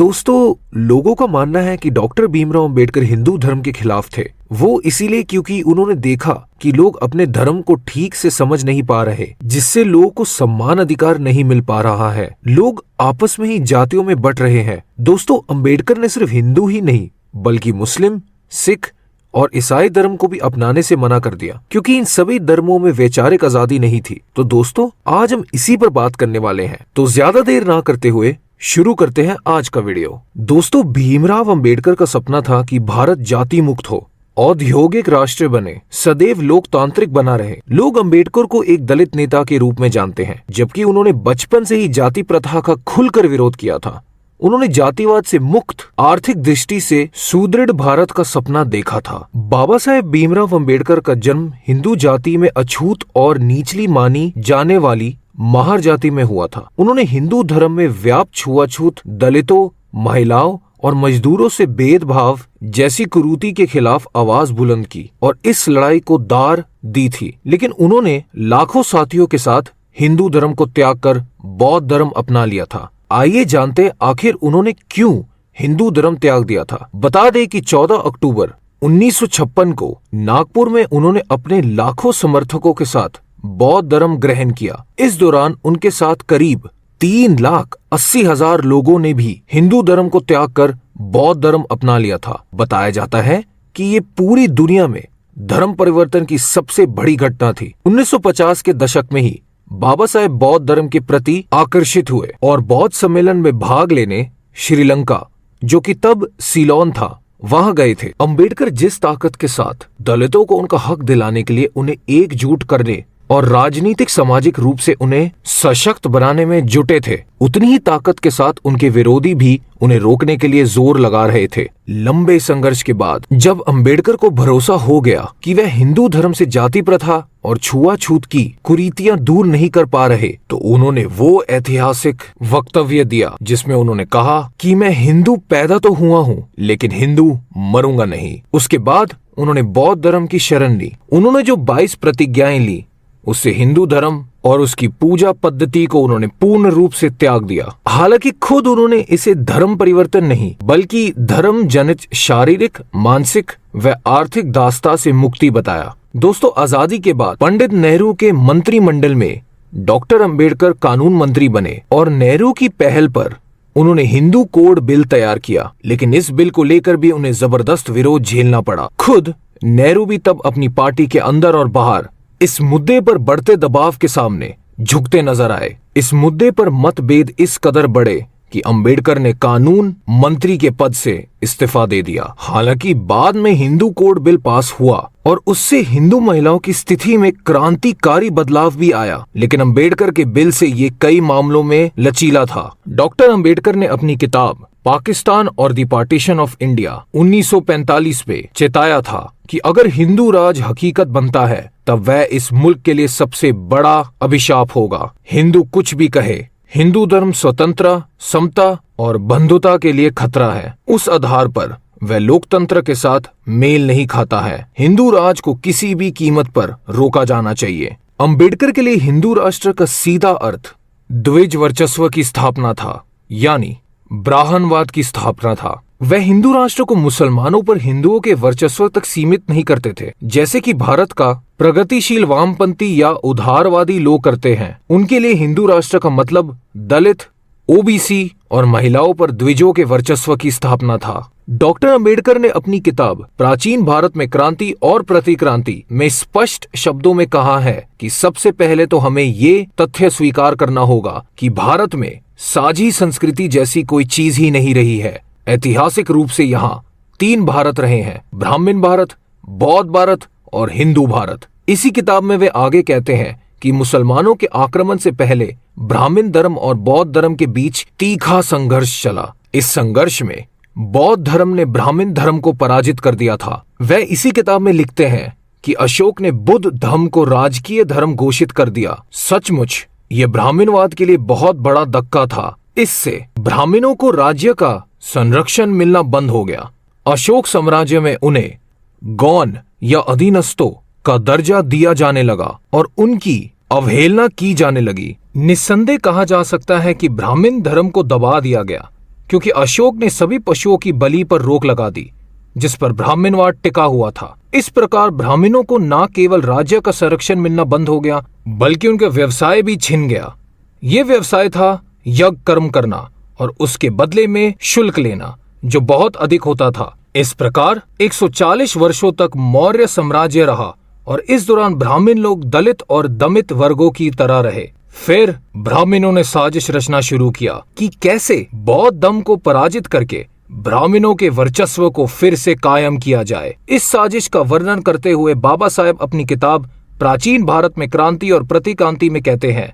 दोस्तों, लोगों का मानना है कि डॉक्टर भीमराव अंबेडकर हिंदू धर्म के खिलाफ थे। वो इसीलिए क्योंकि उन्होंने देखा कि लोग अपने धर्म को ठीक से समझ नहीं पा रहे, जिससे लोगों को सम्मान अधिकार नहीं मिल पा रहा है। लोग आपस में ही जातियों में बंट रहे हैं। दोस्तों, अंबेडकर ने सिर्फ हिंदू ही नहीं बल्कि मुस्लिम, सिख और ईसाई धर्म को भी अपनाने से मना कर दिया, क्योंकि इन सभी धर्मों में वैचारिक आजादी नहीं थी। तो दोस्तों, आज हम इसी पर बात करने वाले हैं। तो ज्यादा देर ना करते हुए शुरू करते हैं आज का वीडियो। दोस्तों, भीमराव अंबेडकर का सपना था कि भारत जाति मुक्त हो, औद्योगिक राष्ट्र बने, सदैव लोकतांत्रिक बना रहे। लोग अंबेडकर को एक दलित नेता के रूप में जानते हैं, जबकि उन्होंने बचपन से ही जाति प्रथा का खुलकर विरोध किया था। उन्होंने जातिवाद से मुक्त, आर्थिक दृष्टि से सुदृढ़ भारत का सपना देखा था। बाबा साहेब भीमराव अंबेडकर का जन्म हिंदू जाति में अछूत और निचली मानी जाने वाली महार जाति में हुआ था। उन्होंने हिंदू धर्म में व्याप्त छुआछूत, दलितों, महिलाओं और मजदूरों से भेदभाव जैसी कुरीति के खिलाफ आवाज बुलंद की और इस लड़ाई को दार दी थी। लेकिन उन्होंने लाखों साथियों के साथ हिंदू धर्म को त्याग कर बौद्ध धर्म अपना लिया था। आइए जानते हैं आखिर उन्होंने क्यों हिंदू धर्म त्याग दिया था। बता दें कि 14 अक्टूबर 1956 को नागपुर में उन्होंने अपने लाखों समर्थकों के साथ बौद्ध धर्म ग्रहण किया। इस दौरान उनके साथ करीब 3,80,000 लोगों ने भी हिंदू धर्म को त्याग कर बौद्ध धर्म अपना लिया था। बताया जाता है कि ये पूरी दुनिया में धर्म परिवर्तन की सबसे बड़ी घटना थी। 1950 के दशक में ही बाबा साहेब बौद्ध धर्म के प्रति आकर्षित हुए और बौद्ध सम्मेलन में भाग लेने श्रीलंका, जो कि तब सीलोन था, वहां गए थे। अंबेडकर जिस ताकत के साथ दलितों को उनका हक दिलाने के लिए उन्हें एकजुट करने और राजनीतिक सामाजिक रूप से उन्हें सशक्त बनाने में जुटे थे, उतनी ही ताकत के साथ उनके विरोधी भी उन्हें रोकने के लिए जोर लगा रहे थे। लंबे संघर्ष के बाद जब अंबेडकर को भरोसा हो गया कि वह हिंदू धर्म से जाति प्रथा और छुआछूत की कुरीतियां दूर नहीं कर पा रहे, तो उन्होंने वो ऐतिहासिक वक्तव्य दिया जिसमें उन्होंने कहा कि मैं हिंदू पैदा तो हुआ हूँ, लेकिन हिंदू मरूंगा नहीं। उसके बाद उन्होंने बौद्ध धर्म की शरण ली। उन्होंने जो 22 प्रतिज्ञाएं ली, उससे हिंदू धर्म और उसकी पूजा पद्धति को उन्होंने पूर्ण रूप से त्याग दिया। हालांकि खुद उन्होंने इसे धर्म परिवर्तन नहीं बल्कि धर्म जनित शारीरिक, मानसिक व आर्थिक दास्ता से मुक्ति बताया। दोस्तों, आजादी के बाद पंडित नेहरू के मंत्रिमंडल में डॉक्टर अंबेडकर कानून मंत्री बने और नेहरू की पहल पर उन्होंने हिंदू कोड बिल तैयार किया, लेकिन इस बिल को लेकर भी उन्हें जबरदस्त विरोध झेलना पड़ा। खुद नेहरू भी तब अपनी पार्टी के अंदर और बाहर इस मुद्दे पर बढ़ते दबाव के सामने झुकते नजर आए। इस मुद्दे पर मतभेद इस कदर बढ़े कि अंबेडकर ने कानून मंत्री के पद से इस्तीफा दे दिया। हालांकि बाद में हिंदू कोड बिल पास हुआ और उससे हिंदू महिलाओं की स्थिति में क्रांतिकारी बदलाव भी आया, लेकिन अंबेडकर के बिल से ये कई मामलों में लचीला था। डॉक्टर अंबेडकर ने अपनी किताब पाकिस्तान और द पार्टीशन ऑफ इंडिया 1945 में चेताया था कि अगर हिंदू राज हकीकत बनता है तब वह इस मुल्क के लिए सबसे बड़ा अभिशाप होगा। हिंदू कुछ भी कहे, हिंदू धर्म स्वतंत्रता, समता और बंधुता के लिए खतरा है। उस आधार पर वह लोकतंत्र के साथ मेल नहीं खाता है। हिंदू राज को किसी भी कीमत पर रोका जाना चाहिए। अंबेडकर के लिए हिंदू राष्ट्र का सीधा अर्थ द्विज वर्चस्व की स्थापना था, यानी ब्राह्मणवाद की स्थापना था। वह हिंदू राष्ट्र को मुसलमानों पर हिंदुओं के वर्चस्व तक सीमित नहीं करते थे, जैसे कि भारत का प्रगतिशील वामपंथी या उदारवादी लोग करते हैं। उनके लिए हिंदू राष्ट्र का मतलब दलित, ओबीसी और महिलाओं पर द्विजों के वर्चस्व की स्थापना था। डॉक्टर अंबेडकर ने अपनी किताब प्राचीन भारत में क्रांति और प्रतिक्रांति में स्पष्ट शब्दों में कहा है कि सबसे पहले तो हमें ये तथ्य स्वीकार करना होगा कि भारत में साझी संस्कृति जैसी कोई चीज ही नहीं रही है। ऐतिहासिक रूप से यहाँ 3 भारत रहे हैं, ब्राह्मण भारत, बौद्ध भारत और हिंदू भारत। इसी किताब में वे आगे कहते हैं कि मुसलमानों के आक्रमण से पहले ब्राह्मण धर्म और बौद्ध धर्म के बीच तीखा संघर्ष चला। इस संघर्ष में बौद्ध धर्म ने ब्राह्मण धर्म को पराजित कर दिया था। वह इसी किताब में लिखते हैं कि अशोक ने बुद्ध धर्म को राजकीय धर्म घोषित कर दिया। सचमुच यह ब्राह्मणवाद के लिए बहुत बड़ा धक्का था। इससे ब्राह्मणों को राज्य का संरक्षण मिलना बंद हो गया। अशोक साम्राज्य में उन्हें गौण या अधीनस्थों का दर्जा दिया जाने लगा और उनकी अवहेलना की जाने लगी। निस्संदेह कहा जा सकता है कि ब्राह्मण धर्म को दबा दिया गया, क्योंकि अशोक ने सभी पशुओं की बलि पर रोक लगा दी, जिस पर ब्राह्मणवाद टिका हुआ था। इस प्रकार ब्राह्मणों को न केवल राज्य का संरक्षण मिलना बंद हो गया, बल्कि उनका व्यवसाय भी छिन गया। ये व्यवसाय था यज्ञ कर्म करना और उसके बदले में शुल्क लेना, जो बहुत अधिक होता था। इस प्रकार 140 वर्षों तक मौर्य साम्राज्य रहा और इस दौरान ब्राह्मण लोग दलित और दमित वर्गों की तरह रहे। फिर ब्राह्मणों ने साजिश रचना शुरू किया कि कैसे बौद्ध धर्म को पराजित करके ब्राह्मणों के वर्चस्व को फिर से कायम किया जाए। इस साजिश का वर्णन करते हुए बाबा साहेब अपनी किताब प्राचीन भारत में क्रांति और प्रतिक्रांति में कहते हैं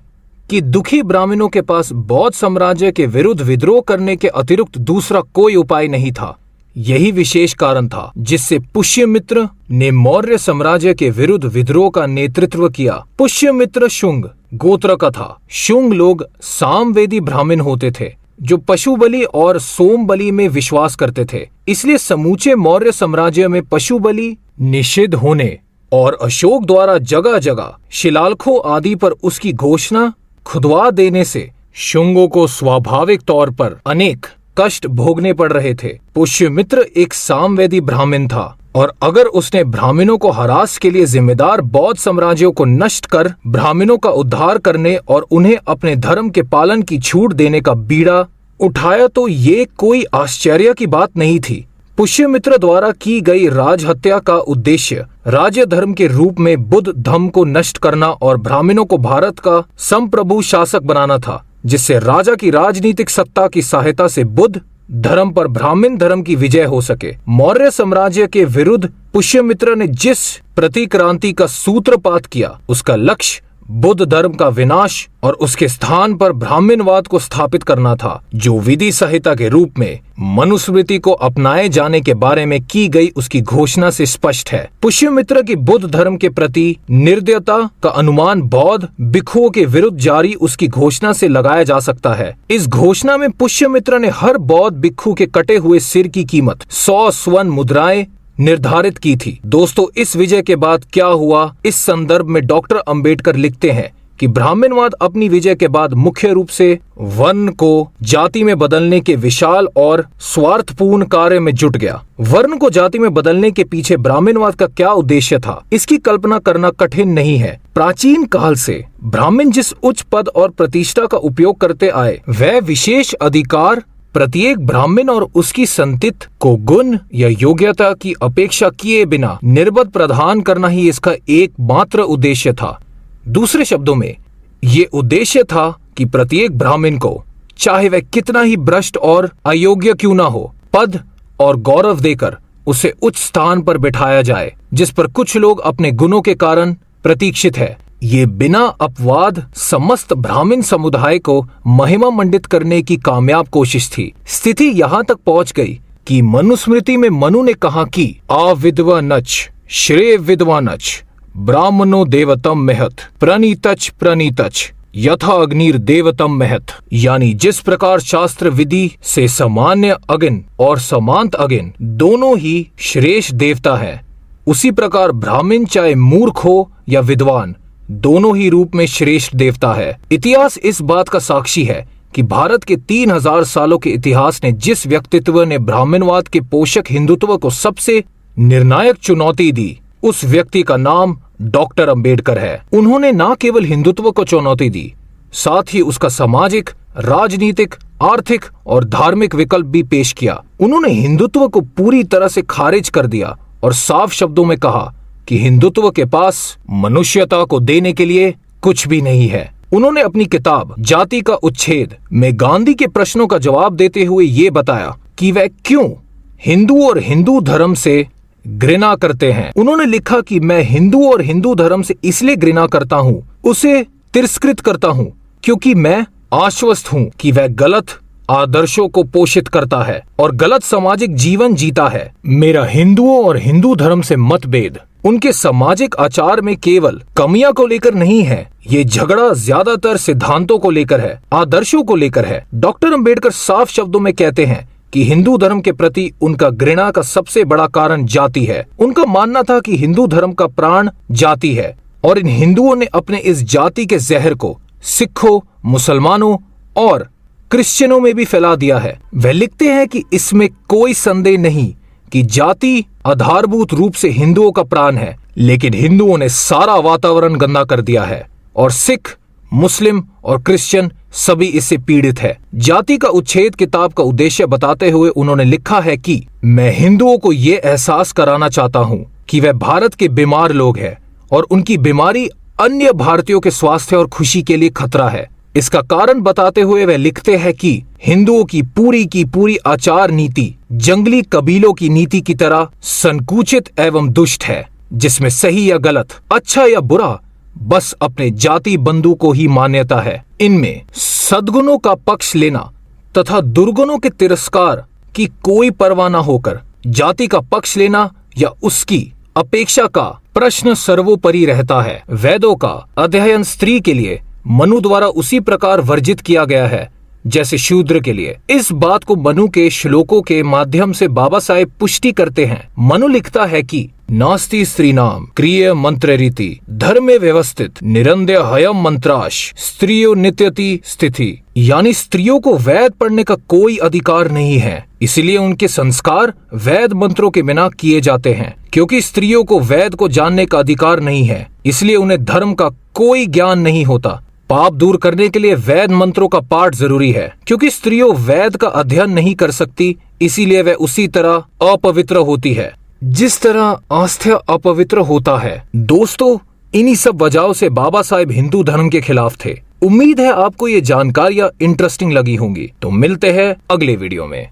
कि दुखी ब्राह्मणों के पास बौद्ध साम्राज्य के विरुद्ध विद्रोह करने के अतिरिक्त दूसरा कोई उपाय नहीं था। यही विशेष कारण था जिससे पुष्यमित्र ने मौर्य साम्राज्य के विरुद्ध विद्रोह का नेतृत्व किया। पुष्यमित्र शुंग गोत्र का था। शुंग लोग सामवेदी ब्राह्मण होते थे जो पशु बलि और सोम बलि में विश्वास करते थे। इसलिए समूचे मौर्य साम्राज्य में पशु बलि निषिद्ध होने और अशोक द्वारा जगह जगह शिलालेखों आदि पर उसकी घोषणा खुदवा देने से शुंगों को स्वाभाविक तौर पर अनेक कष्ट भोगने पड़ रहे थे। पुष्यमित्र एक सामवेदी ब्राह्मण था और अगर उसने ब्राह्मणों को हरास के लिए जिम्मेदार बौद्ध साम्राज्यों को नष्ट कर ब्राह्मणों का उद्धार करने और उन्हें अपने धर्म के पालन की छूट देने का बीड़ा उठाया तो ये कोई आश्चर्य की बात नहीं थी। पुष्यमित्र द्वारा की गई राजहत्या का उद्देश्य राज्य धर्म के रूप में बुद्ध धर्म को नष्ट करना और ब्राह्मणों को भारत का संप्रभु शासक बनाना था, जिससे राजा की राजनीतिक सत्ता की सहायता से बुद्ध धर्म पर ब्राह्मण धर्म की विजय हो सके। मौर्य साम्राज्य के विरुद्ध पुष्यमित्र ने जिस प्रतिक्रांति का सूत्रपात किया, उसका लक्ष्य बुद्ध धर्म का विनाश और उसके स्थान पर ब्राह्मणवाद को स्थापित करना था, जो विधि संहिता के रूप में मनुस्मृति को अपनाए जाने के बारे में की गई उसकी घोषणा से स्पष्ट है। पुष्यमित्र की बुद्ध धर्म के प्रति निर्दयता का अनुमान बौद्ध भिक्षुओं के विरुद्ध जारी उसकी घोषणा से लगाया जा सकता है। इस घोषणा में पुष्यमित्र ने हर बौद्ध भिक्षु के कटे हुए सिर की कीमत 100 स्वर्ण मुद्राएं निर्धारित की थी। दोस्तों, इस विजय के बाद क्या हुआ, इस संदर्भ में डॉक्टर अंबेडकर लिखते हैं कि ब्राह्मणवाद अपनी विजय के बाद मुख्य रूप से वर्ण को जाति में बदलने के विशाल और स्वार्थपूर्ण कार्य में जुट गया। वर्ण को जाति में बदलने के पीछे ब्राह्मणवाद का क्या उद्देश्य था, इसकी कल्पना करना कठिन नहीं है। प्राचीन काल से ब्राह्मण जिस उच्च पद और प्रतिष्ठा का उपयोग करते आए, वह विशेष अधिकार प्रत्येक ब्राह्मण और उसकी संतति को गुण या योग्यता की अपेक्षा किए बिना निर्बध प्रदान करना ही इसका एकमात्र उद्देश्य था। दूसरे शब्दों में ये उद्देश्य था कि प्रत्येक ब्राह्मण को, चाहे वह कितना ही भ्रष्ट और अयोग्य क्यों ना हो, पद और गौरव देकर उसे उच्च स्थान पर बिठाया जाए, जिस पर कुछ लोग अपने गुणों के कारण प्रतीक्षित है। ये बिना अपवाद समस्त ब्राह्मण समुदाय को महिमा मंडित करने की कामयाब कोशिश थी। स्थिति यहाँ तक पहुँच गई कि मनुस्मृति में मनु ने कहा कि अविद्वानच श्रेय विद्वानच ब्राह्मणो देवतम महत प्रणीतच यथा अग्निर देवतम महत, यानी जिस प्रकार शास्त्र विधि से सामान्य अग्नि और समांत अग्नि दोनों ही श्रेष्ठ देवता है, उसी प्रकार ब्राह्मण चाहे मूर्ख हो या विद्वान दोनों ही रूप में श्रेष्ठ देवता है। इतिहास इस बात का साक्षी है कि भारत के 3000 सालों के इतिहास ने जिस व्यक्तित्व ने ब्राह्मणवाद के पोषक हिंदुत्व को सबसे निर्णायक चुनौती दी, उस व्यक्ति का नाम डॉक्टर अंबेडकर है। उन्होंने न केवल हिंदुत्व को चुनौती दी, साथ ही उसका सामाजिक, राजनीतिक, आर्थिक और धार्मिक विकल्प भी पेश किया। उन्होंने हिंदुत्व को पूरी तरह से खारिज कर दिया और साफ शब्दों में कहा कि हिंदुत्व के पास मनुष्यता को देने के लिए कुछ भी नहीं है। उन्होंने अपनी किताब जाति का उच्छेद में गांधी के प्रश्नों का जवाब देते हुए ये बताया कि वह क्यों हिंदू और हिंदू धर्म से घृणा करते हैं। उन्होंने लिखा कि मैं हिंदू और हिंदू धर्म से इसलिए घृणा करता हूँ, उसे तिरस्कृत करता हूँ, क्योंकि मैं आश्वस्त हूँ कि वह गलत आदर्शों को पोषित करता है और गलत सामाजिक जीवन जीता है। मेरा हिंदुओं और हिंदू धर्म से मतभेद उनके सामाजिक आचार में केवल कमियां को लेकर नहीं है, ये झगड़ा ज्यादातर सिद्धांतों को लेकर है, आदर्शों को लेकर है। डॉक्टर अंबेडकर साफ शब्दों में कहते हैं कि हिंदू धर्म के प्रति उनका घृणा का सबसे बड़ा कारण जाति है। उनका मानना था कि हिंदू धर्म का प्राण जाति है और इन हिंदुओं ने अपने इस जाति के जहर को सिखों, मुसलमानों और क्रिश्चियनों में भी फैला दिया है। वह लिखते हैं कि इसमें कोई संदेह नहीं कि जाति आधारभूत रूप से हिंदुओं का प्राण है, लेकिन हिंदुओं ने सारा वातावरण गंदा कर दिया है और सिख, मुस्लिम और क्रिश्चियन सभी इससे पीड़ित है। जाति का उच्छेद किताब का उद्देश्य बताते हुए उन्होंने लिखा है कि मैं हिंदुओं को ये एहसास कराना चाहता हूँ कि वह भारत के बीमार लोग हैं और उनकी बीमारी अन्य भारतीयों के स्वास्थ्य और खुशी के लिए खतरा है। इसका कारण बताते हुए वह लिखते हैं कि हिंदुओं की पूरी आचार नीति जंगली कबीलों की नीति की तरह संकुचित एवं दुष्ट है, जिसमें सही या गलत, अच्छा या बुरा बस अपने जाति बंधु को ही मान्यता है। इनमें सद्गुणों का पक्ष लेना तथा दुर्गुणों के तिरस्कार की कोई परवाह न होकर जाति का पक्ष लेना या उसकी अपेक्षा का प्रश्न सर्वोपरि रहता है। वेदों का अध्ययन स्त्री के लिए मनु द्वारा उसी प्रकार वर्जित किया गया है जैसे शूद्र के लिए। इस बात को मनु के श्लोकों के माध्यम से बाबा साहेब पुष्टि करते हैं। मनु लिखता है कि नास्ति स्त्रीणाम क्रिय मंत्र रीति धर्मे व्यवस्थित निरंध्य हयम मंत्राश स्त्रियो नित्यति स्थिति, यानी स्त्रियों को वेद पढ़ने का कोई अधिकार नहीं है, इसलिए उनके संस्कार वेद मंत्रों के बिना किए जाते हैं। क्योंकि स्त्रियों को वेद को जानने का अधिकार नहीं है, इसलिए उन्हें धर्म का कोई ज्ञान नहीं होता। पाप दूर करने के लिए वेद मंत्रों का पाठ जरूरी है। क्योंकि स्त्रियों वेद का अध्ययन नहीं कर सकती, इसीलिए वह उसी तरह अपवित्र होती है जिस तरह आस्थ्य अपवित्र होता है। दोस्तों, इन्हीं सब वजहों से बाबा साहेब हिंदू धर्म के खिलाफ थे। उम्मीद है आपको ये जानकारियां इंटरेस्टिंग लगी होंगी। तो मिलते हैं अगले वीडियो में।